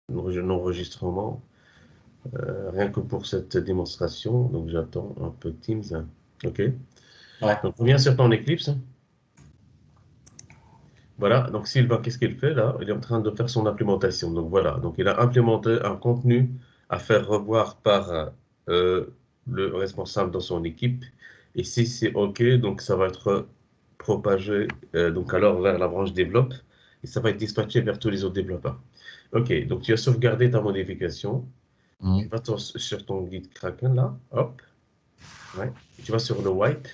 l'enregistrement, rien que pour cette démonstration. Donc j'attends un peu Teams. OK. Ouais. Donc reviens sur ton Eclipse. Voilà, donc Sylvain, qu'est-ce qu'il fait là? Il est en train de faire son implémentation. Donc voilà, donc il a implémenté un contenu à faire revoir par le responsable dans son équipe. Et si c'est OK, donc ça va être propagé donc alors vers la branche développe et ça va être dispatché vers tous les autres développeurs. OK, donc tu as sauvegardé ta modification. Tu vas sur ton guide Kraken là, hop, ouais. Et tu vas sur le wipe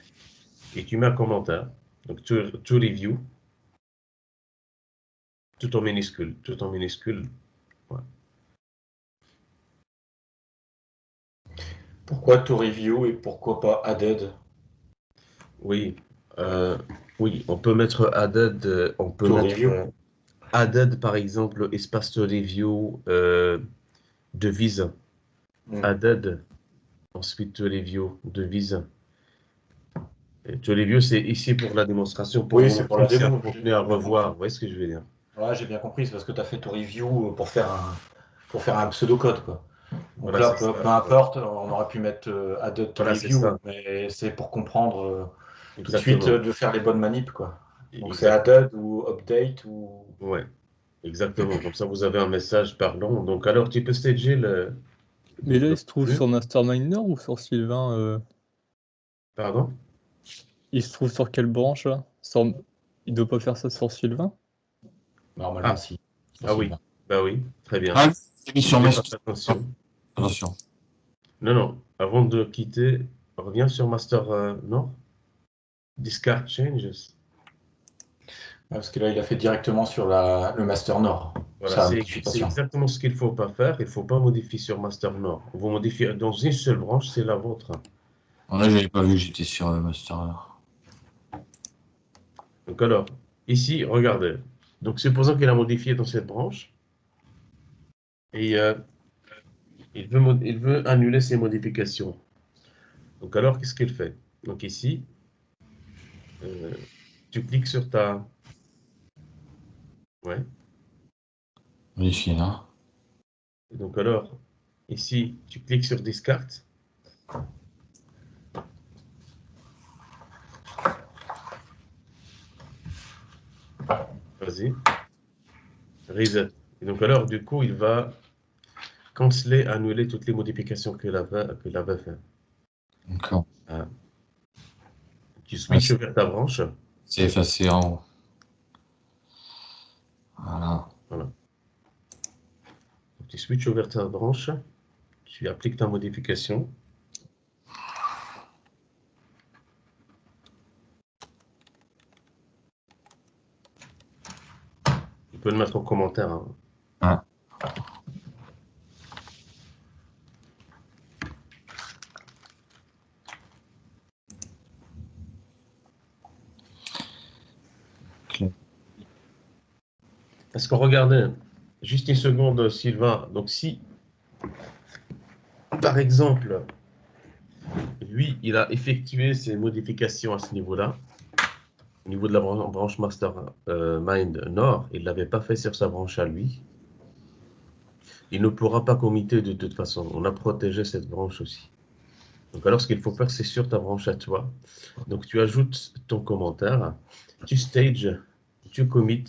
et tu mets un commentaire. Donc to review. Tout en minuscule, tout en minuscule. Ouais. Pourquoi to review et pourquoi pas added? Oui, oui, on peut mettre added, on peut To mettre review. added par exemple espace to review devise added ensuite to review devise. Et to review c'est ici pour la démonstration pour Oui, vous c'est pour montrer la que c'est un démo. contenu à revoir. Vous voyez ce que je veux dire? Ouais, j'ai bien compris, c'est parce que tu as fait to review pour faire un pseudocode, quoi. Donc Voilà, là, c'est peu, ça. peu Voilà, importe, on aurait pu mettre added to voilà, c'est review, ça. mais c'est pour comprendre tout de suite Exactement. de faire les bonnes manips, quoi. Donc c'est Exactement. added ou update ou... Ouais, exactement. Comme ça, vous avez un message parlant. Donc alors, tu peux stager Mais là, le il se trouve contenu. sur Mastermind Nord ou sur Sylvain Pardon? Il se trouve sur quelle branche là Il doit pas faire ça sur Sylvain? Normalement, Ah, si. Sur ah oui, Sylvain. bah oui, très bien. Ah, j'ai mis sur J'ai mes... pas fait attention. Attention. Non, non, avant de quitter, reviens sur Master, non? Discard Changes. Parce que là, il a fait directement sur le Master Nord, Voilà, sa c'est modification. exactement ce qu'il ne faut pas faire. Il ne faut pas modifier sur Master Nord. Vous modifiez dans une seule branche, c'est la vôtre. Là, j'avais pas vu que j'étais sur Master. Donc alors, ici, regardez. Donc supposons qu'il a modifié dans cette branche et il veut annuler ses modifications. Donc alors, qu'est-ce qu'il fait? Donc ici, tu cliques sur ta... Ouais. Vérifier là. Et donc alors, ici, tu cliques sur Discard. Vas-y. Reset. Et donc alors, du coup, il va canceller, annuler toutes les modifications qu'il avait fait. D'accord. Ah. Tu Ouais, switches vers ta branche. c'est effacé en haut. Voilà. Voilà. Donc, tu switches vers ta branche. Tu appliques ta modification. Tu peux le mettre en commentaire. Hein. Ouais. Ok. Parce que regardez, juste une seconde, Sylvain. Donc si, par exemple, lui, il a effectué ses modifications à ce niveau-là, au niveau de la branche Mastermind Nord, il ne l'avait pas fait sur sa branche à lui. Il ne pourra pas committer de toute façon. On a protégé cette branche aussi. Donc alors, ce qu'il faut faire, c'est sur ta branche à toi. Donc tu ajoutes ton commentaire, tu stage, tu commit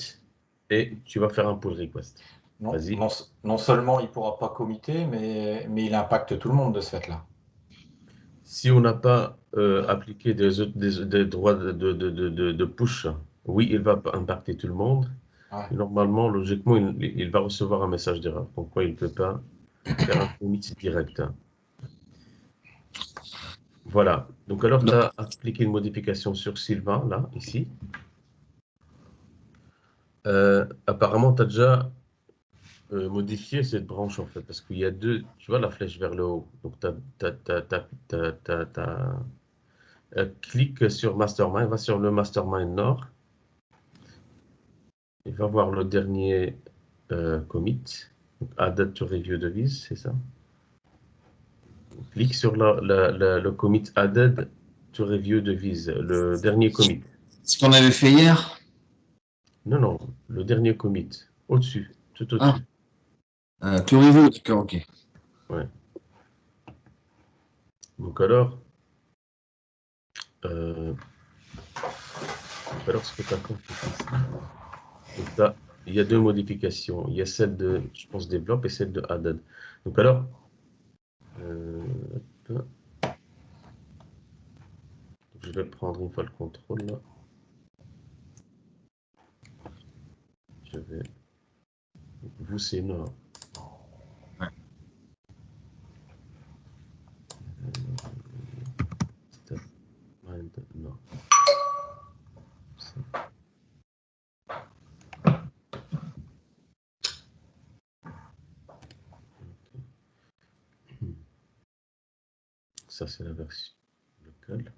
et tu vas faire un pull request. Non, Vas-y. non seulement il ne pourra pas committer, mais il impacte tout le monde de ce fait-là. Si on n'a pas appliqué des droits de push, oui, il va impacter tout le monde. Ouais. Normalement, logiquement, il va recevoir un message d'erreur. Pourquoi il ne peut pas faire un commit direct? Voilà. Donc alors, tu as appliqué une modification sur Sylvain, là, ici. Apparemment, tu as déjà modifié cette branche, en fait, parce qu'il y a deux, tu vois, la flèche vers le haut. Donc, clique sur Mastermind, va sur le Mastermind Nord. Il va voir le dernier commit. Add to review devise, c'est ça. Clique sur le commit added to review devise, le dernier commit. Ce qu'on avait fait hier. Non, non, le dernier commit, au-dessus, tout Ah. au-dessus. Tout review, d'accord, ok. Donc alors, ce que tu as compris ici, donc là, il y a deux modifications. Il y a celle de, je pense, développe et celle de added. Donc alors, hop. Je vais prendre une fois le contrôle là. Je vais. Vous, c'est nord. Ouais. Step mind nord. Ça, c'est la version locale.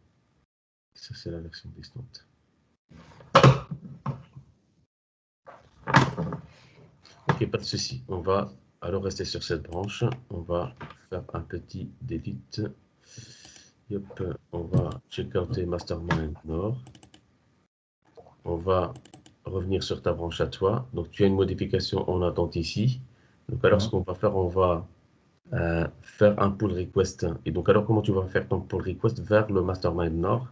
Ça, c'est la version distante. Ok, pas de souci. On va alors rester sur cette branche. On va faire un petit delete. Yep. On va check out tes mastermind nord. On va revenir sur ta branche à toi. Donc, tu as une modification en attente ici. Donc, alors, ce qu'on va faire, on va faire un pull request. Et donc, alors, comment tu vas faire ton pull request vers le mastermind nord?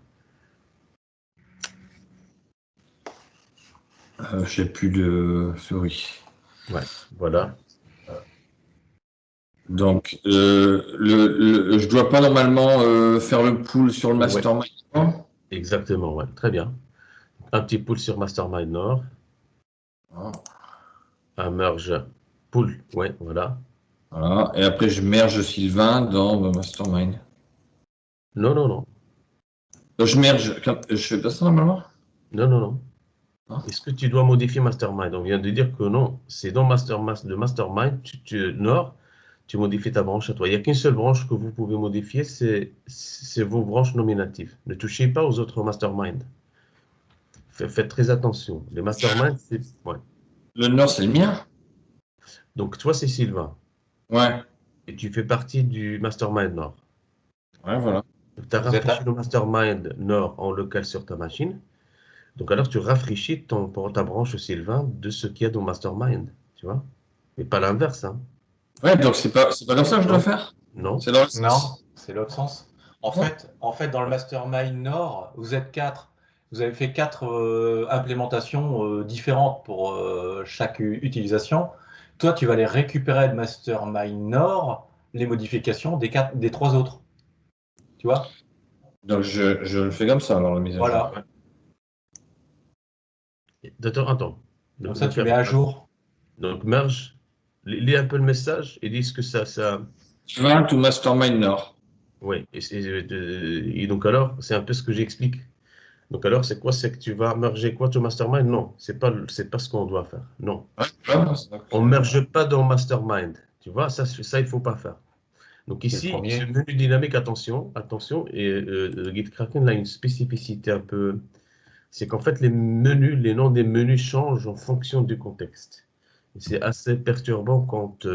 J'ai plus de souris. Ouais, voilà. Donc, je dois pas normalement faire le pull sur le Ouais. mastermind. Exactement, ouais. Très bien. Un petit pull sur mastermind nord. Ah. Un merge pull, ouais, voilà. Voilà. Et après, je merge Sylvain dans mon mastermind. Non, non, non. Donc, je fais pas ça normalement? Non, non, non. Ah. Est-ce que tu dois modifier mastermind? On vient de dire que non. C'est dans le mastermind, nord, tu modifies ta branche à toi. Il n'y a qu'une seule branche que vous pouvez modifier, c'est vos branches nominatives. Ne touchez pas aux autres masterminds. Faites très attention. Les masterminds, c'est. Ouais. Le nord, c'est le mien? Donc, toi, c'est Sylvain. Ouais. Et tu fais partie du mastermind nord. Ouais, voilà. Tu as Vous êtes rafraîchi le mastermind nord en local sur ta machine. Donc, alors, tu rafraîchis ta branche Sylvain de ce qu'il y a dans mastermind. Tu vois? Mais pas l'inverse, hein. Ouais, donc c'est pas comme ça que je dois Non. faire? Non. C'est dans le Non, sens. c'est l'autre sens. En fait, dans le mastermind Nord, vous êtes 4. Vous avez fait 4 implémentations différentes pour chaque utilisation. Toi, tu vas les récupérer de mastermind Nord, les modifications des 3 autres. Tu vois? Donc je le fais comme ça dans la mise à jour. Voilà. Attends. Comme Ne, ça, ne tu perds mets à pas. jour. Donc, merge, lis un peu le message et dis ce que ça. Sylvain to mastermind nord. Oui. Et donc, alors, c'est un peu ce que j'explique. Donc, alors, c'est quoi? C'est que tu vas merger quoi, ton mastermind? Non, c'est pas ce qu'on doit faire. Non. Ouais, voilà, donc, On ne merge pas dans mastermind. Tu vois, ça, il ne faut pas faire. Donc C'est le ici, ce premier. menu dynamique, attention, et GitKraken a une spécificité un peu, c'est qu'en fait, les noms des menus changent en fonction du contexte. Et c'est assez perturbant quand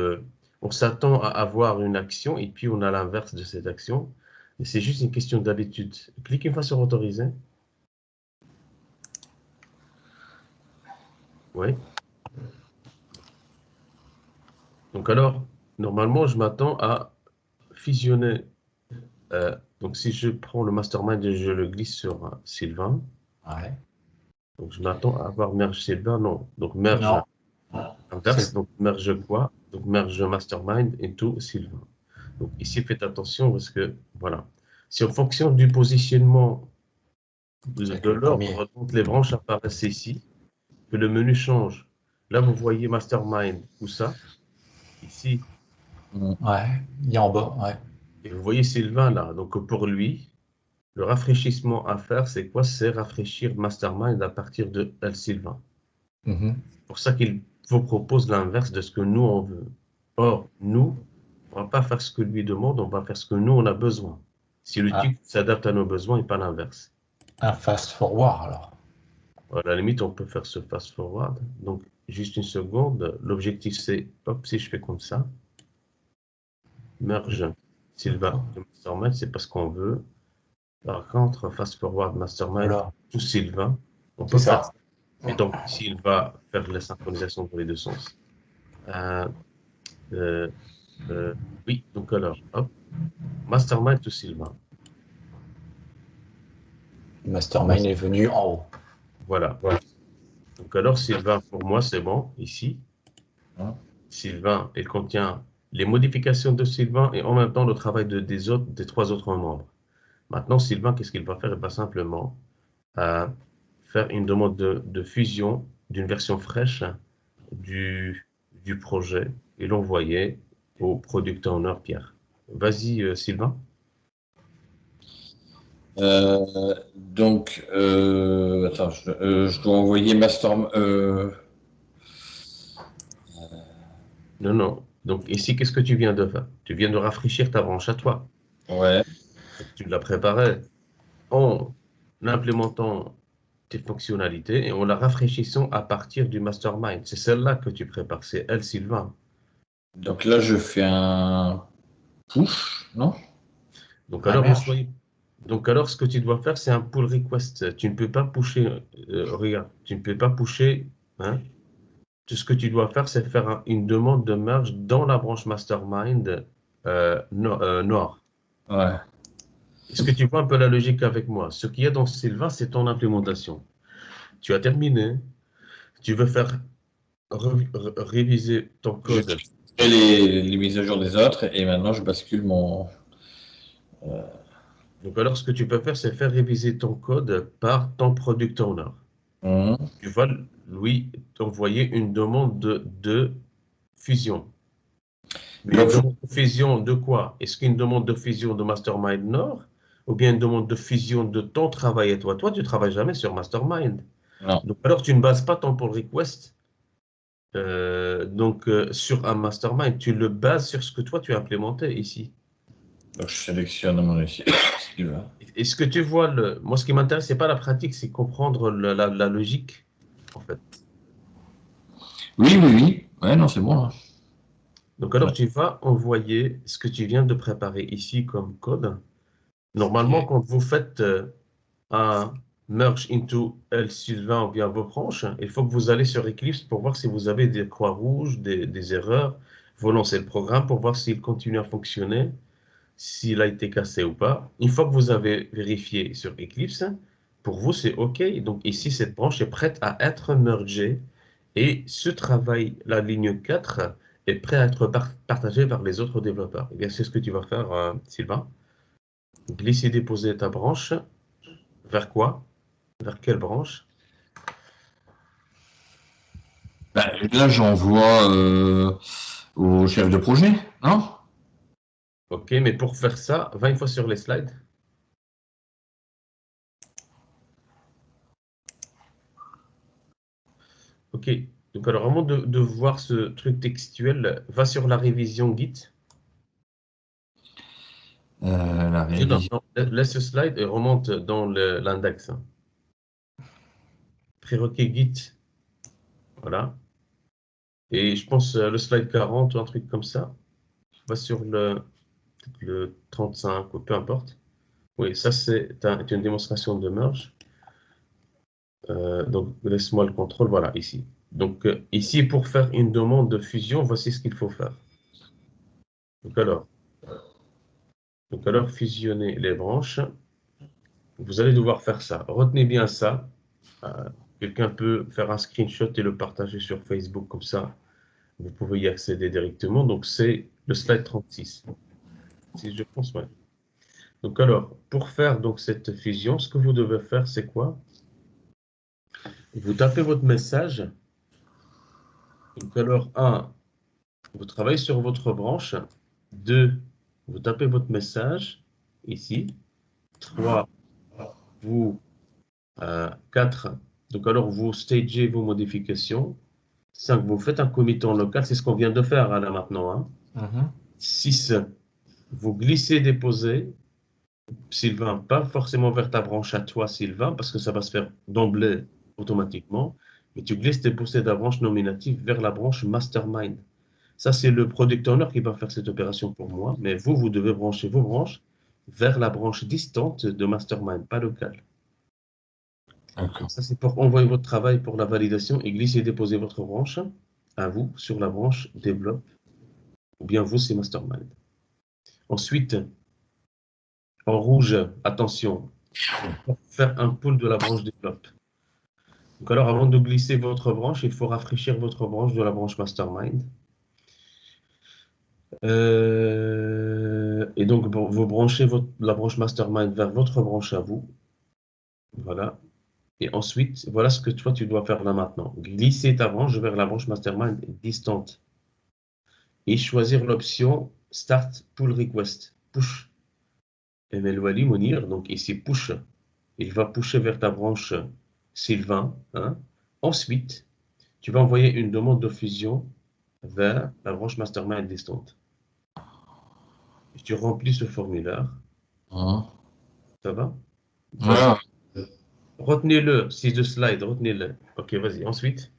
on s'attend à avoir une action et puis on a l'inverse de cette action. Et c'est juste une question d'habitude. Clique une fois sur autoriser. Oui. Donc alors, normalement, je m'attends à fusionner. Donc si je prends le mastermind et je le glisse sur Sylvain, Ouais. donc je m'attends à avoir merge Sylvain, non. Donc merge Non. inverse, C'est- donc merge quoi? Donc merge mastermind into Sylvain. Donc ici, faites attention parce que, voilà, si en fonction du positionnement C'est de le premier. l'ordre dont les branches apparaissent ici, que le menu change. Là, vous voyez mastermind ou ça, ici, Ouais. Il est en bas. Ouais. et vous voyez Sylvain là. Donc pour lui, le rafraîchissement à faire, c'est quoi? C'est rafraîchir mastermind à partir de L Sylvain. Mhm. C'est pour ça qu'il vous propose l'inverse de ce que nous on veut. Or, nous, on ne va pas faire ce que lui demande, on va faire ce que nous on a besoin. Si le Ah, type s'adapte à nos besoins et pas l'inverse. un fast forward alors. À la limite, on peut faire ce fast forward. Donc, juste une seconde. L'objectif, c'est, hop, si je fais comme ça, merge Sylvain de mastermind, c'est pas ce qu'on veut. Par contre, fast forward mastermind Voilà. to Sylvain, on C'est peut faire ça. ça. Et donc, ici, il va faire la synchronisation dans les deux sens. Euh, Euh, oui, donc alors, hop, Mastermind to Sylvain. Mastermind est venu en haut. Voilà. Donc alors, Sylvain, pour moi, c'est bon, ici. Hein. Sylvain, il contient les modifications de Sylvain et en même temps le travail des trois autres membres. Maintenant, Sylvain, qu'est-ce qu'il va faire? Il va simplement faire une demande de fusion d'une version fraîche du projet et l'envoyer au product owner Pierre. Vas-y, Sylvain. Donc, attends, je dois envoyer Master. Non, non. Donc ici, qu'est-ce que tu viens de faire? Tu viens de rafraîchir ta branche à toi. Ouais. Donc, tu l'as préparée en implémentant tes fonctionnalités et en la rafraîchissant à partir du mastermind. C'est celle-là que tu prépares, c'est elle, Sylvain. Donc là, je fais un push, non? Donc Un alors, ne merge. soyez... Donc alors, ce que tu dois faire, c'est un pull request. Tu ne peux pas pusher, regarde, tu ne peux pas pusher, hein. Tout ce que tu dois faire, c'est faire une demande de merge dans la branche mastermind noire. Ouais. Est-ce que tu vois un peu la logique avec moi? Ce qu'il y a dans Sylvain, c'est ton implémentation. Tu as terminé, tu veux faire réviser ton Je code. fais les mises à jour des autres et maintenant je bascule mon. Donc alors, ce que tu peux faire, c'est faire réviser ton code par ton product owner. Hum. Tu vas lui t'envoyer une demande de fusion. Mais une Donc, demande de fusion de quoi? Est-ce qu'une demande de fusion de Mastermind Nord ou bien une demande de fusion de ton travail à toi? Toi, tu ne travailles jamais sur Mastermind. non. Donc alors, tu ne bases pas ton pull request sur un Mastermind. Tu le bases sur ce que toi, tu as implémenté ici. Donc, je sélectionne mon ici. Sylvain. Est-ce que tu vois le... Moi, ce qui m'intéresse, c'est pas la pratique, c'est comprendre la logique, en fait. Oui, oui, oui. Ouais, non, c'est bon, là. Donc alors, tu vas envoyer ce que tu viens de préparer ici comme code. Normalement, Ok. quand vous faites un merge into L Sylvain ou bien vos branches, il faut que vous allez sur Eclipse pour voir si vous avez des croix rouges, des erreurs. Vous lancez le programme pour voir s'il continue à fonctionner, s'il a été cassé ou pas. Une fois que vous avez vérifié sur Eclipse, pour vous, c'est OK. Donc ici, cette branche est prête à être mergée et ce travail, la ligne 4, est prêt à être partagé par les autres développeurs. Eh bien, c'est ce que tu vas faire, Sylvain. Glisser, déposer ta branche. Vers quoi? Vers quelle branche? Bah, là, j'envoie au chef de projet, non? OK, mais pour faire ça, va une fois sur les slides. OK. Donc, alors, avant de voir ce truc textuel, va sur la révision Git. La Non, non, révision. non, laisse ce slide et remonte dans l'index. Prérequis Git. Voilà. Et je pense le slide 40 ou un truc comme ça. Va sur le 35 ou peu importe. Oui, ça, c'est une démonstration de merge. Donc, laisse-moi le contrôle. Voilà, ici. Donc, ici, pour faire une demande de fusion, voici ce qu'il faut faire. Donc alors, fusionner les branches. Vous allez devoir faire ça. Retenez bien ça. Euh, Quelqu'un peut faire un screenshot et le partager sur Facebook comme ça. Vous pouvez y accéder directement. Donc, c'est le slide 36. Si je pense, ouais. Donc, alors, pour faire donc cette fusion, ce que vous devez faire, c'est quoi? Vous tapez votre message. Donc, alors, vous travaillez sur votre branche. 2, vous tapez votre message ici. 3, vous 4, donc alors vous stagez vos modifications. 5, vous faites un commit en local, c'est ce qu'on vient de faire là maintenant, hein. Mhm. 6, vous glissez, déposez. Sylvain, pas forcément vers ta branche à toi, Sylvain, parce que ça va se faire d'emblée automatiquement. Mais tu glisses, déposer ta branche nominative vers la branche mastermind. Ça, c'est le product owner qui va faire cette opération pour moi. Mais vous, vous devez brancher vos branches vers la branche distante de mastermind, pas locale. D'accord. Ça, c'est pour envoyer votre travail pour la validation et glisser et déposer votre branche à vous sur la branche développe Ou bien vous, c'est mastermind. Ensuite, en rouge, attention, faire un pull de la branche développe. Donc alors, avant de glisser votre branche, il faut rafraîchir votre branche de la branche mastermind. Et donc, vous branchez la branche mastermind vers votre branche à vous. Voilà. Et ensuite, voilà ce que toi, tu dois faire là maintenant. Glisser ta branche vers la branche mastermind distante. Et choisir l'option Start Pull Request. Push. Et Wali Mounir, donc ici, push. Il va pusher vers ta branche Sylvain. Hein. Ensuite, tu vas envoyer une demande de fusion vers la branche mastermind distante. Et tu remplis ce formulaire. Ça va? Vas-y. Retenez-le, c'est de slide, retenez-le. Ok, vas-y. Ensuite,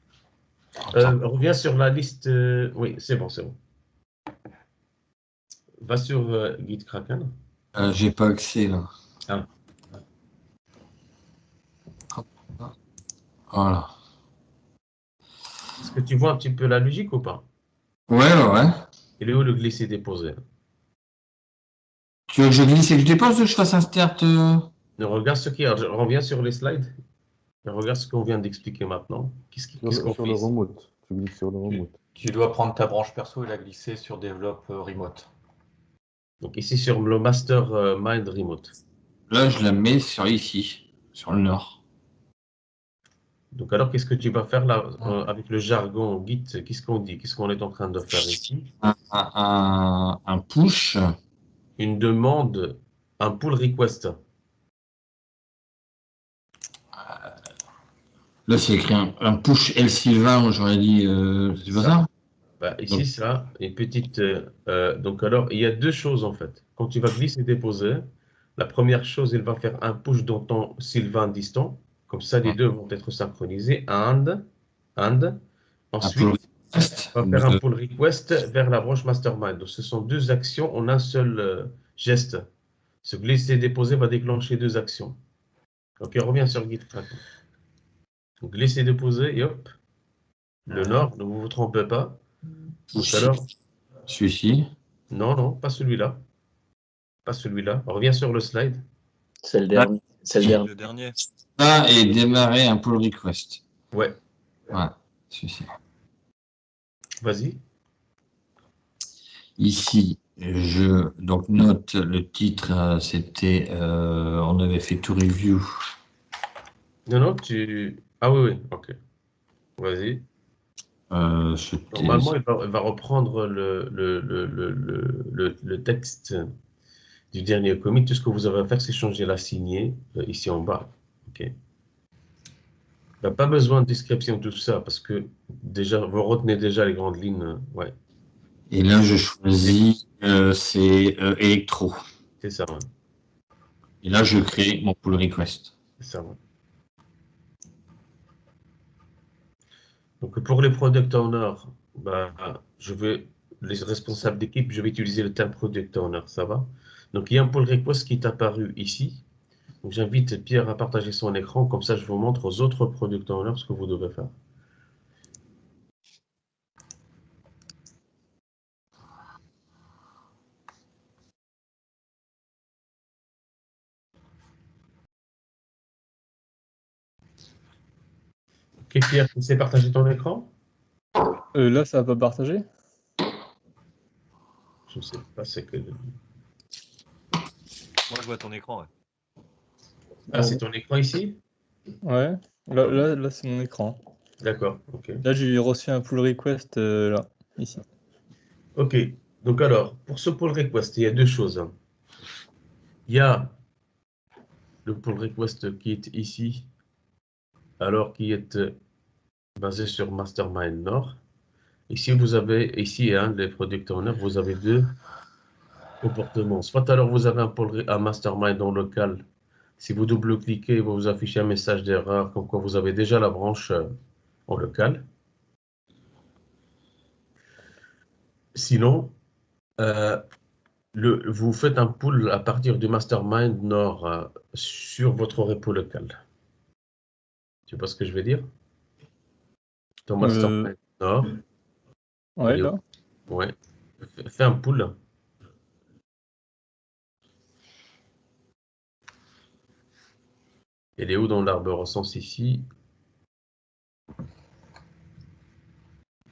reviens sur la liste. Oui, c'est bon, c'est bon. Va sur GitKraken. J'ai pas accès là. Ah. Voilà. Est-ce que tu vois un petit peu la logique ou pas? Ouais. Il est où le glisser déposé? Tu veux que je glisse et que je dépose ou que je fasse un start Regarde ce qu'il y a. Reviens sur les slides. Et regarde ce qu'on vient d'expliquer maintenant. Qu'est-ce qu'on Sur fait le ici? remote. Tu glisses sur le remote. Tu dois prendre ta branche perso et la glisser sur Develop Remote. Donc ici sur le Master Mind Remote. Là, je la mets sur ici, sur le nord. Donc alors, qu'est-ce que tu vas faire là avec le jargon Git? Qu'est-ce qu'on dit? Qu'est-ce qu'on est en train de faire ici? Un push. Une demande, un pull request. Là, c'est écrit un push L Sylvain, j'aurais dit, c'est pas ça? Bah, ici, ça, une petite. Donc, alors, il y a deux choses en fait. Quand tu vas glisser et déposer, la première chose, il va faire un push dans ton Sylvain distant. Comme ça, les deux vont être synchronisés. And. Ensuite, on va faire un pull request vers la branche mastermind. Donc, ce sont deux actions en un seul geste. Ce glisser et déposer va déclencher deux actions. Ok, reviens sur GitKraken. Donc, glisser et déposer, et hop. Le nord, ne vous trompez pas. Donc, alors. Celui-ci. Non, pas celui-là. Pas celui-là. Reviens sur le slide. C'est le dernier. C'est le dernier. Ça et démarrer un pull request. Ouais. Ouais, celui-ci. Vas-y. Ici, je donc note le titre, c'était on avait fait to review. Non, Ah oui, ok. Vas-y. Normalement, il va reprendre le texte du dernier commit. Tout ce que vous avez à faire, c'est changer la signée ici en bas. Ok. Il n'y a pas besoin de description de tout ça parce que déjà, vous retenez déjà les grandes lignes. Ouais. Et là, je choisis, c'est électro. C'est ça, ouais. Et là, je crée mon pull request. C'est ça, ouais. Donc, pour les product owners, bah, les responsables d'équipe, je vais utiliser le terme product owner, ça va? Donc, il y a un pull request qui est apparu ici. Donc, j'invite Pierre à partager son écran, comme ça je vous montre aux autres product owners ce que vous devez faire. Ok, Pierre, tu sais partager ton écran? Là, ça va pas partager? Je ne sais pas, c'est que... Moi, je vois ton écran, ouais. Ah, c'est ton écran ici? Ouais, là c'est mon écran. D'accord, ok. Là, j'ai reçu un pull request, là, ici. Ok, donc alors, pour ce pull request, il y a deux choses. Il y a le pull request qui est ici, alors qui est basé sur Mastermind Nord. Ici, vous avez, ici, hein, les product owners, vous avez deux comportements. Soit alors vous avez un mastermind en local. Si vous double-cliquez, il va vous afficher un message d'erreur, comme quoi vous avez déjà la branche en local. Sinon, vous faites un pull à partir du mastermind Nord sur votre repo local. Tu vois ce que je veux dire? Ton mastermind Nord. Ouais, là. Ouais. Fais un pool. Elle est où dans l'arborescence ici?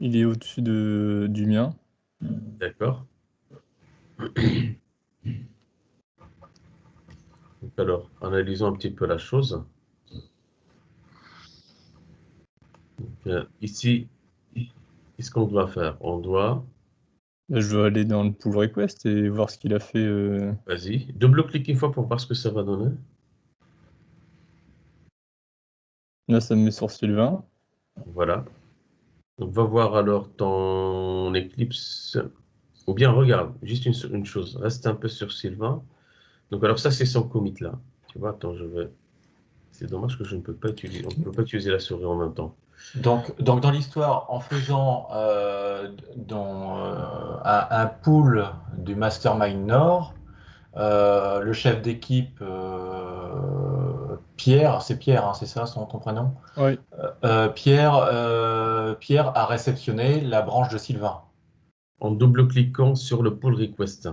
Il est au-dessus du mien. D'accord. Donc alors, analysons un petit peu la chose. Donc, ici, qu'est-ce qu'on doit faire? On doit, Là, je dois aller dans le pull request et voir ce qu'il a fait. vas-y, double-clique une fois pour voir ce que ça va donner. Là, ça me met sur Sylvain. Voilà. Donc, va voir alors ton Eclipse. Ou bien, regarde, juste une chose. Reste un peu sur Sylvain. Donc, alors ça, c'est son commit là. Tu vois, attends, je vais... C'est dommage que je ne peux pas utiliser... On ne peut pas utiliser la souris en même temps. Donc dans l'histoire, en faisant un pool du Mastermind Nord, le chef d'équipe Pierre, c'est Pierre, hein, c'est ça ton prénom? Oui. Pierre a réceptionné la branche de Sylvain. En double-cliquant sur le pull request.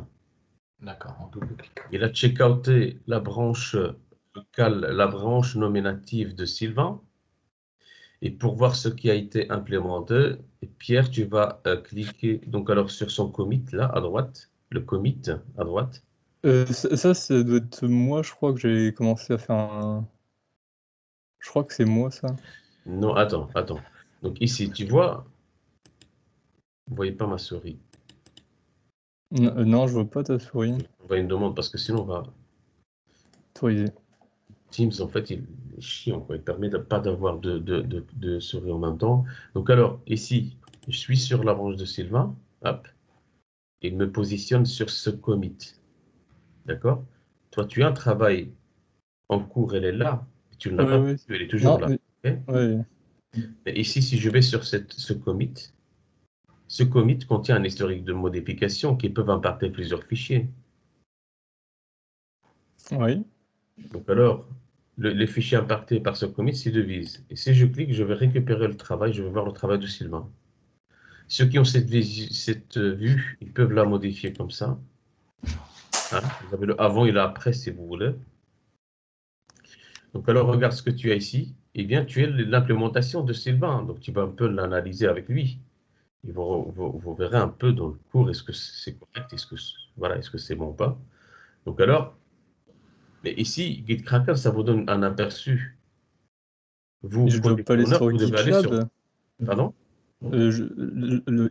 D'accord, en double-clic. Il a checkouté la branche locale, la branche nominative de Sylvain. Et pour voir ce qui a été implémenté, Pierre, tu vas cliquer donc alors sur son commit là à droite, le commit à droite. Ça doit être moi, je crois que j'ai commencé à faire un. Je crois que c'est moi ça. Non, attends. Donc ici, tu vois, vous voyez pas ma souris. Non, je vois pas ta souris. On va une demande parce que sinon on va. Autorisé. Teams, en fait, il est chiant, quoi. Il permet de pas d'avoir de souris en même temps. Donc alors, ici, je suis sur la branche de Sylvain. Hop. Il me positionne sur ce commit. D'accord? Toi, tu as un travail en cours, elle est là. Tu ne l'as pas Oui. vue, elle est toujours Non, là. mais. Ok. Ouais. Mais ici, si je vais sur ce commit contient un historique de modifications qui peuvent impacter plusieurs fichiers. Oui. Donc alors, les fichiers impactés par ce commit s'y divisent. Et si je clique, je vais récupérer le travail, je vais voir le travail de Sylvain. Ceux qui ont cette vue, ils peuvent la modifier comme ça. Hein, vous avez le avant et le après si vous voulez. Donc alors, regarde ce que tu as ici. Eh bien, tu as l'implémentation de Sylvain. Donc, tu vas un peu l'analyser avec lui. Et vous verrez un peu dans le cours, est-ce que c'est correct, est-ce que c'est bon ou pas. Donc alors, mais ici, GitKraken, ça vous donne un aperçu. Vous, Je dois pas product aller owner, sur vous devez aller sur... GitLab. Pardon?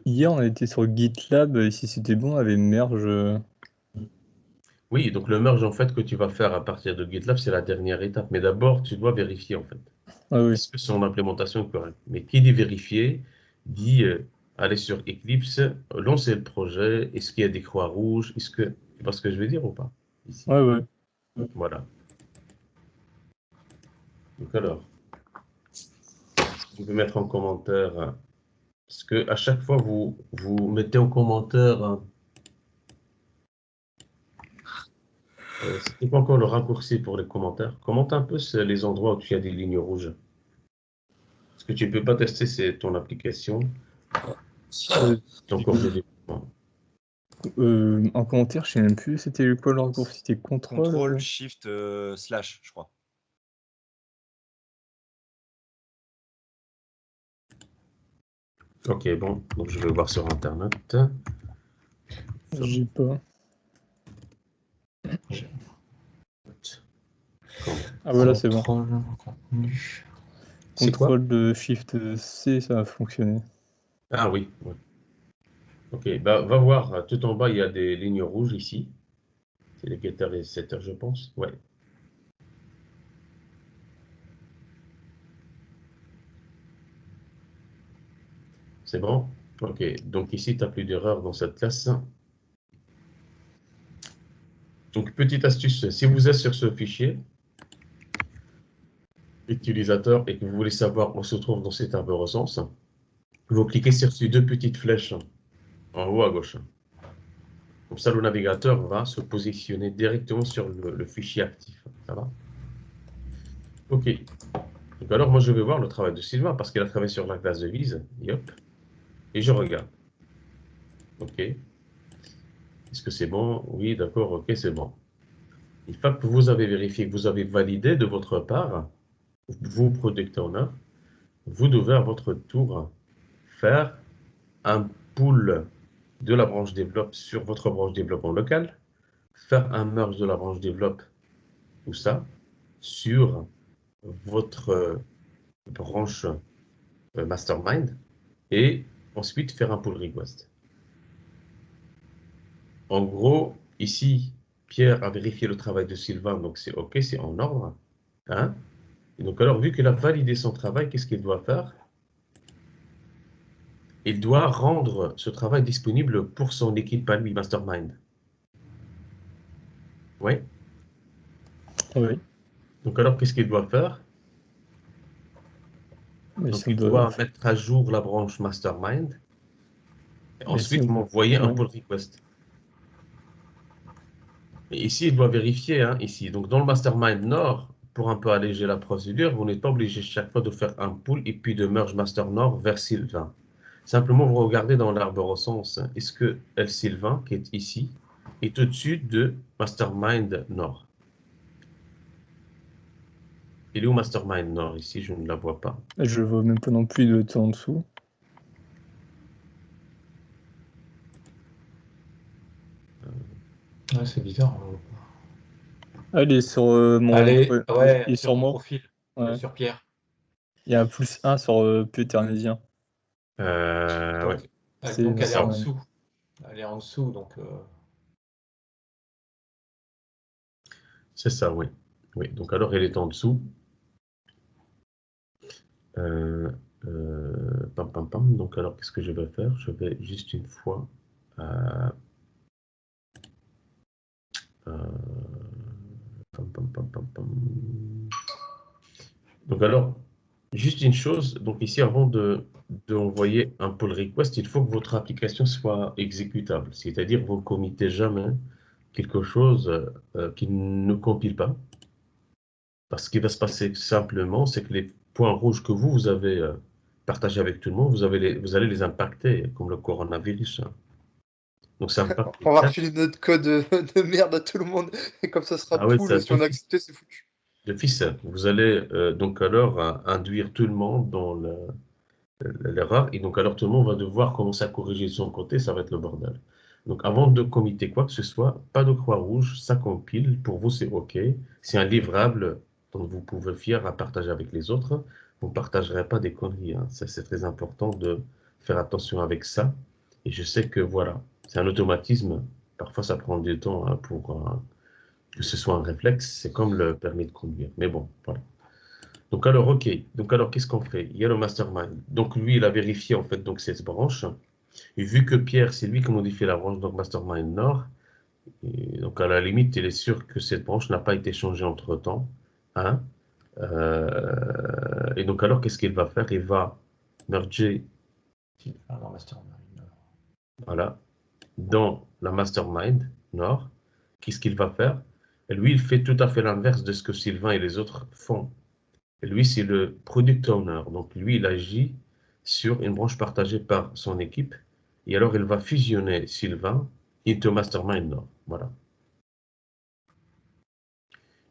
Hier, on était sur GitLab et si c'était bon, on avait merge. Oui, donc le merge, en fait, que tu vas faire à partir de GitLab, c'est la dernière étape. Mais d'abord, tu dois vérifier, en fait. Ah oui. Est-ce que son implémentation est correcte? Mais qui dit vérifier, dit aller sur Eclipse, lancer le projet, est-ce qu'il y a des croix rouges, est-ce que... Tu vois ce que je veux dire ou pas? Ici. Ouais. Voilà. Donc alors, vous pouvez mettre en commentaire, parce que à chaque fois, vous mettez en commentaire, c'était pas encore le raccourci pour les commentaires. Commente un peu les endroits où tu as des lignes rouges. Ce que tu ne peux pas tester, c'est ton application, ton cours de développement. En commentaire, je sais même plus c'était quoi le raccourci, c'était contrôle. Contrôle, shift, slash, je crois. Ok, bon, donc je vais voir sur Internet. J'ai pas. Ah voilà, c'est bon. Contenu. C'est quoi? Contrôle de Shift C, ça a fonctionné. Ah oui, ouais. Ok, bah, va voir, tout en bas, il y a des lignes rouges ici. C'est les getters et les setters, je pense. Ouais. C'est bon? Ok, donc ici, tu n'as plus d'erreur dans cette classe. Donc, petite astuce, si vous êtes sur ce fichier, utilisateur, et que vous voulez savoir où se trouve dans cette arborescence, vous cliquez sur ces deux petites flèches en haut à gauche. Comme ça, le navigateur va se positionner directement sur le fichier actif. Ça va? Ok. Donc alors, moi, je vais voir le travail de Sylvain parce qu'il a travaillé sur la classe de vise. Et hop. Et je regarde. Ok. Est-ce que c'est bon? Oui, d'accord, ok, c'est bon. Une fois que vous avez vérifié, que vous avez validé de votre part, vous, Product Owner, vous devez à votre tour faire un pull de la branche développe sur votre branche développement local, faire un merge de la branche développe, tout ça, sur votre branche mastermind, et ensuite faire un pull request. En gros, ici, Pierre a vérifié le travail de Sylvain, donc c'est OK, c'est en ordre. Hein? Et donc alors, vu qu'il a validé son travail, qu'est-ce qu'il doit faire? Il doit rendre ce travail disponible pour son équipe à lui, Mastermind. Oui. Oui. Donc alors, qu'est-ce qu'il doit faire? Mais Donc ça il doit mettre à jour la branche Mastermind. Et ensuite, m'envoyer un pull request. Et ici, il doit vérifier, hein, ici. Donc dans le Mastermind Nord, pour un peu alléger la procédure, vous n'êtes pas obligé chaque fois de faire un pull et puis de merge Master Nord vers Sylvain. Simplement, vous regardez dans l'arborescence, est-ce que L Sylvain, qui est ici, est au-dessus de Mastermind Nord? Il est où Mastermind Nord? Ici, je ne la vois pas. Je vois même pas non plus de temps en dessous. Ouais, c'est bizarre. Elle est sur mon Allez, il est sur ton moi. profil, Ouais. sur Pierre. Il y a un +1 sur Péternésien. Ouais. Donc elle est en Mastermind. dessous. Elle est en dessous, donc. C'est ça, oui. Oui, donc alors elle est en dessous. Pam, pam, pam. Donc alors, qu'est-ce que je vais faire? Je vais juste une fois... pam, pam, pam, pam, pam. Donc alors, juste une chose, donc ici, avant d'envoyer un pull request, il faut que votre application soit exécutable. C'est-à-dire, vous ne committez jamais quelque chose qui ne compile pas. Parce qu'il va se passer simplement, c'est que les points rouges que vous avez partagés avec tout le monde, vous allez les impacter, comme le coronavirus. Hein. Donc ça impacte les On va chats. refiler notre code de merde à tout le monde. Et comme ça sera Ah oui, pool, si on a accepté, c'est foutu. d'office, vous allez donc alors induire tout le monde dans l'erreur, et donc alors tout le monde va devoir commencer à corriger de son côté, ça va être le bordel. Donc avant de committer quoi que ce soit, pas de croix rouge, ça compile, pour vous c'est OK. C'est un livrable dont vous pouvez fier à partager avec les autres. Vous ne partagerez pas des conneries, hein. Ça, c'est très important de faire attention avec ça. Et je sais que voilà, c'est un automatisme. Parfois ça prend du temps hein, pour que ce soit un réflexe. C'est comme le permis de conduire. Mais bon, voilà. Donc alors, OK. Donc alors, qu'est-ce qu'on fait? Il y a le mastermind. Donc lui, il a vérifié en fait donc cette branche. Et vu que Pierre, c'est lui qui modifie la branche, donc mastermind Nord, et donc à la limite, il est sûr que cette branche n'a pas été changée entre-temps. Hein? Et donc alors, qu'est-ce qu'il va faire? Il va merger voilà, dans la mastermind Nord. Qu'est-ce qu'il va faire? Et lui, il fait tout à fait l'inverse de ce que Sylvain et les autres font. Et lui, c'est le product owner. Donc, lui, il agit sur une branche partagée par son équipe. Et alors, il va fusionner Sylvain into Mastermind Nord. Voilà.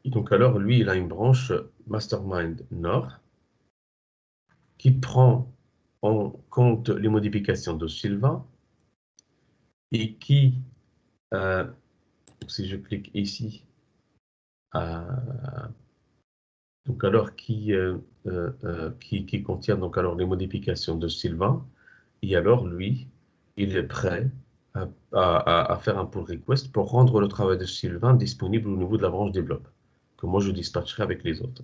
Et donc, alors, lui, il a une branche Mastermind Nord qui prend en compte les modifications de Sylvain et qui, si je clique ici, donc alors qui contient donc alors les modifications de Sylvain. Et alors, lui, il est prêt à faire un pull request pour rendre le travail de Sylvain disponible au niveau de la branche développe, que moi je dispatcherai avec les autres.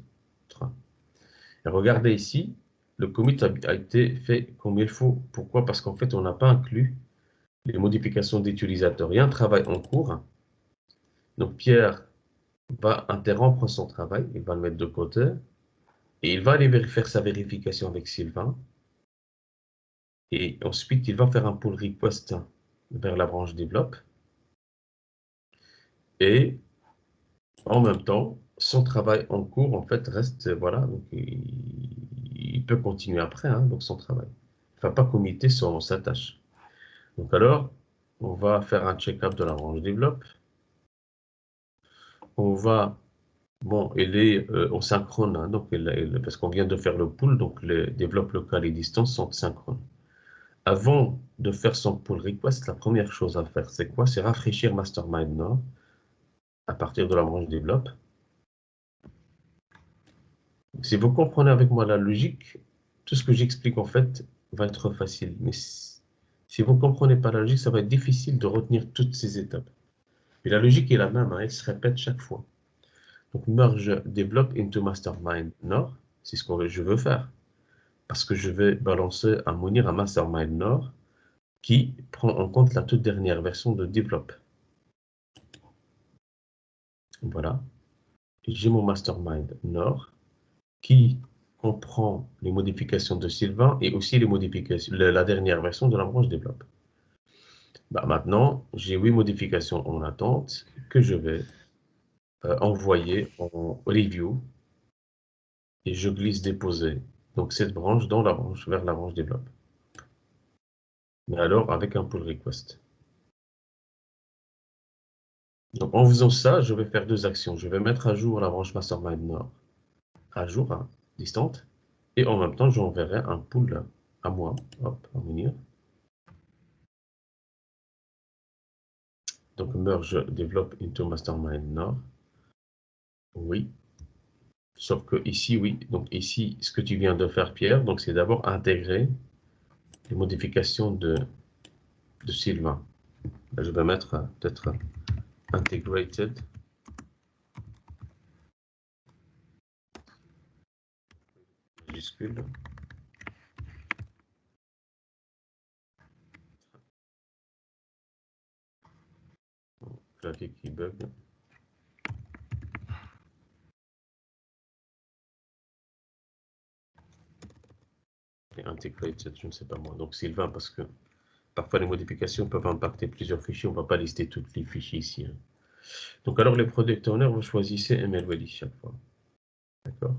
Et regardez ici, le commit a été fait comme il faut. Pourquoi? Parce qu'en fait, on n'a pas inclus les modifications d'utilisateurs. Il y a un travail en cours. Donc, Pierre va interrompre son travail, il va le mettre de côté, et il va aller faire sa vérification avec Sylvain. Et ensuite, il va faire un pull request vers la branche développe. Et en même temps, son travail en cours, en fait, reste, voilà, donc il peut continuer après, hein, donc son travail. Il ne va pas committer sa tâche. Donc alors, on va faire un check-up de la branche développe. On va, bon, elle est au synchrone, hein, donc parce qu'on vient de faire le pull, donc les développe local et distance sont synchrones. Avant de faire son pull request, la première chose à faire, c'est quoi? C'est rafraîchir mastermind node à partir de la branche développe. Si vous comprenez avec moi la logique, tout ce que j'explique en fait va être facile. Mais si vous ne comprenez pas la logique, ça va être difficile de retenir toutes ces étapes. Et la logique est la même, hein, elle se répète chaque fois. Donc merge develop into mastermind node, c'est ce que je veux faire. Parce que je vais balancer un Mounir à mastermind node qui prend en compte la toute dernière version de develop. Voilà. J'ai mon mastermind node qui comprend les modifications de Sylvain et aussi les modifications, la dernière version de la branche développe. Bah, maintenant, j'ai 8 modifications en attente que je vais envoyer en review et je glisse déposer donc cette branche dans la branche vers la branche développe. Mais alors avec un pull request. Donc en faisant ça, je vais faire deux actions. Je vais mettre à jour la branche mastermind nord à jour, hein, distante, et en même temps, j'enverrai un pull à moi, hop, à venir. Donc merge develop into mastermind nord. Oui. Sauf que ici, oui. Donc ici, ce que tu viens de faire, Pierre, donc c'est d'abord intégrer les modifications de Sylvain. Là, je vais mettre peut-être integrated. Majuscule. Clavier qui bug. Et integrated, je ne sais pas moi. Donc Sylvain, parce que parfois les modifications peuvent impacter plusieurs fichiers. On ne va pas lister tous les fichiers ici. Hein. Donc alors les product owners, vous choisissez MLWD chaque fois. D'accord.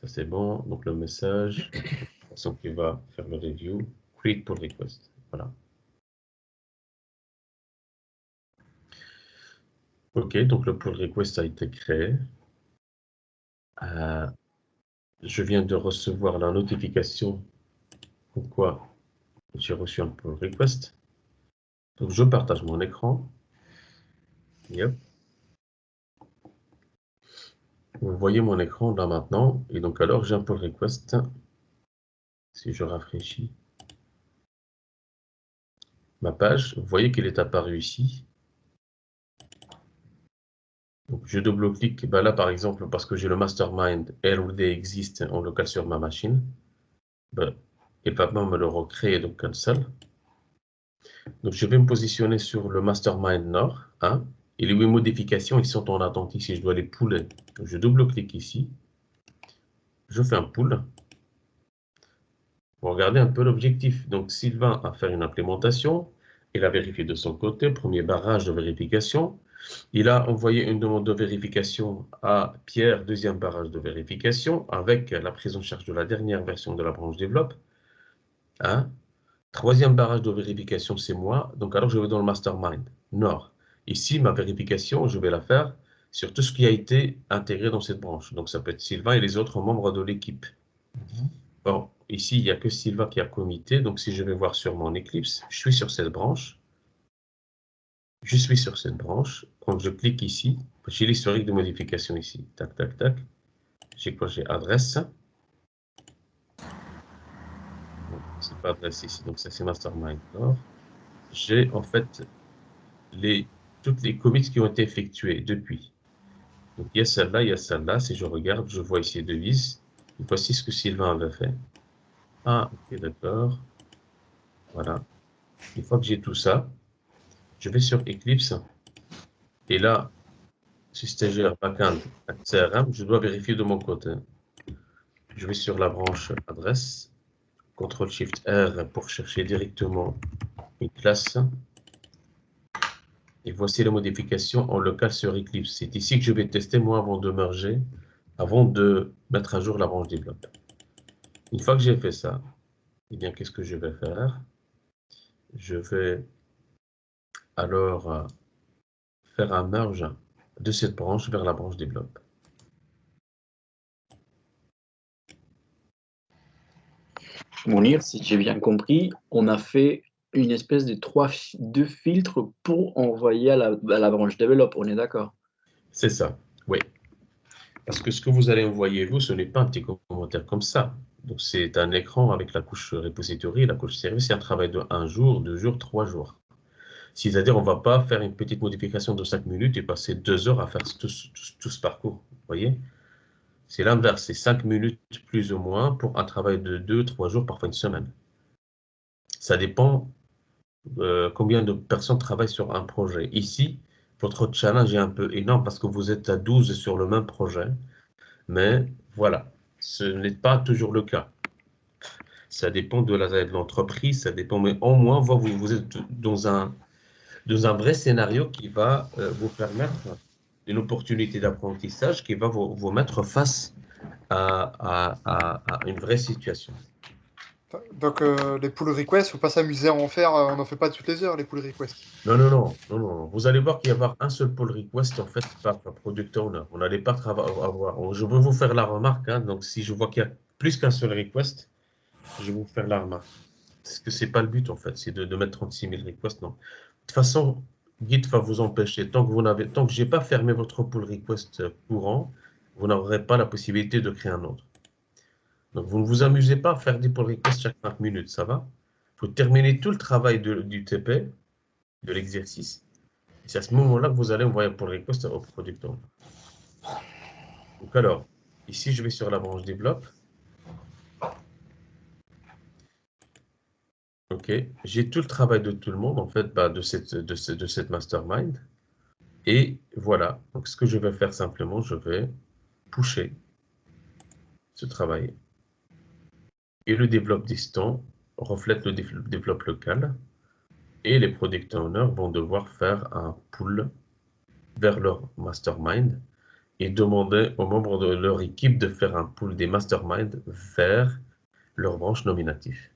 Ça c'est bon. Donc le message, de toute façon qui va faire le review, create pull request. Voilà. Ok, donc le pull request a été créé. Je viens de recevoir la notification pourquoi j'ai reçu un pull request. Donc je partage mon écran. Yep. Vous voyez mon écran là maintenant. Et donc alors j'ai un pull request. Si je rafraîchis ma page, vous voyez qu'il est apparu ici. Donc je double-clique. Ben là par exemple, parce que j'ai le mastermind LOD existe en local sur ma machine. Ben, et maintenant me le recréer donc cancel. Donc je vais me positionner sur le mastermind nord. Hein, et les 8 modifications, ils sont en attente ici. Je dois les puller. Donc, je double-clique ici. Je fais un pull. Pour regarder un peu l'objectif. Donc Sylvain a fait une implémentation. Il a vérifié de son côté. Premier barrage de vérification. Il a envoyé une demande de vérification à Pierre, deuxième barrage de vérification, avec la prise en charge de la dernière version de la branche développe. Hein? Troisième barrage de vérification, c'est moi. Donc alors je vais dans le mastermind nord. Ici, ma vérification, je vais la faire sur tout ce qui a été intégré dans cette branche. Donc ça peut être Sylvain et les autres membres de l'équipe. Bon, ici, il n'y a que Sylvain qui a commité. Donc si je vais voir sur mon Eclipse, je suis sur cette branche. Je suis sur cette branche. Quand je clique ici, j'ai l'historique de modification ici. Tac, tac, tac. J'ai quoi? J'ai adresse. C'est pas adresse ici, donc ça c'est mastermind. J'ai en fait toutes les commits qui ont été effectués depuis. Donc il y a celle-là, il y a celle-là. Si je regarde, je vois ici deux devises. Voici ce que Sylvain avait fait. Ah, ok, d'accord. Voilà. Une fois que j'ai tout ça, je vais sur Eclipse. Et là, si stagiaire backend CRM, je dois vérifier de mon côté. Je vais sur la branche adresse. CTRL-SHIFT-R pour chercher directement une classe. Et voici la modification en local sur Eclipse. C'est ici que je vais tester moi avant de merger, avant de mettre à jour la branche développe. Une fois que j'ai fait ça, eh bien qu'est-ce que je vais faire? je vais alors faire un merge de cette branche vers la branche développe. Mounir, si j'ai bien compris, on a fait une espèce de deux filtres pour envoyer à la branche développe, on est d'accord? C'est ça, oui. Parce que ce que vous allez envoyer, vous, ce n'est pas un petit commentaire comme ça. Donc, c'est un écran avec la couche repository, la couche service, c'est un travail de 1 jour, 2 jours, 3 jours. C'est-à-dire, on ne va pas faire une petite modification de 5 minutes et passer 2 heures à faire tout ce parcours. Vous voyez? C'est l'inverse, c'est 5 minutes plus ou moins pour un travail de 2, 3 jours, parfois une semaine. Ça dépend combien de personnes travaillent sur un projet. Ici, votre challenge est un peu énorme parce que vous êtes à 12 sur le même projet. Mais voilà, ce n'est pas toujours le cas. Ça dépend de l'entreprise, ça dépend, mais au moins, vous êtes dans un vrai scénario qui va vous permettre une opportunité d'apprentissage qui va vous mettre face à une vraie situation. Donc, les pull requests, faut pas s'amuser à en faire, on n'en fait pas toutes les heures, les pull requests. Non, non, non, non, non. Vous allez voir qu'il y avoir un seul pull request en fait par product owner. On n'allait pas avoir. Je veux vous faire la remarque, hein, donc si je vois qu'il y a plus qu'un seul request, je vais vous faire la remarque. Parce que c'est pas le but en fait, c'est de mettre 36 000 requests, non. De toute façon, Git va vous empêcher. Tant que j'ai pas fermé votre pull request courant, vous n'aurez pas la possibilité de créer un autre. Donc vous ne vous amusez pas à faire des pull requests chaque 5 minutes, ça va? Il faut terminer tout le travail du TP, de l'exercice. Et c'est à ce moment-là que vous allez envoyer un pull request au product owner. Donc alors, ici je vais sur la branche développe. Ok, j'ai tout le travail de tout le monde, en fait, de cette mastermind. Et voilà, donc ce que je vais faire simplement, je vais pusher ce travail. Et le développe distant reflète le développe local. Et les product owners vont devoir faire un pull vers leur mastermind et demander aux membres de leur équipe de faire un pull des masterminds vers leur branche nominative.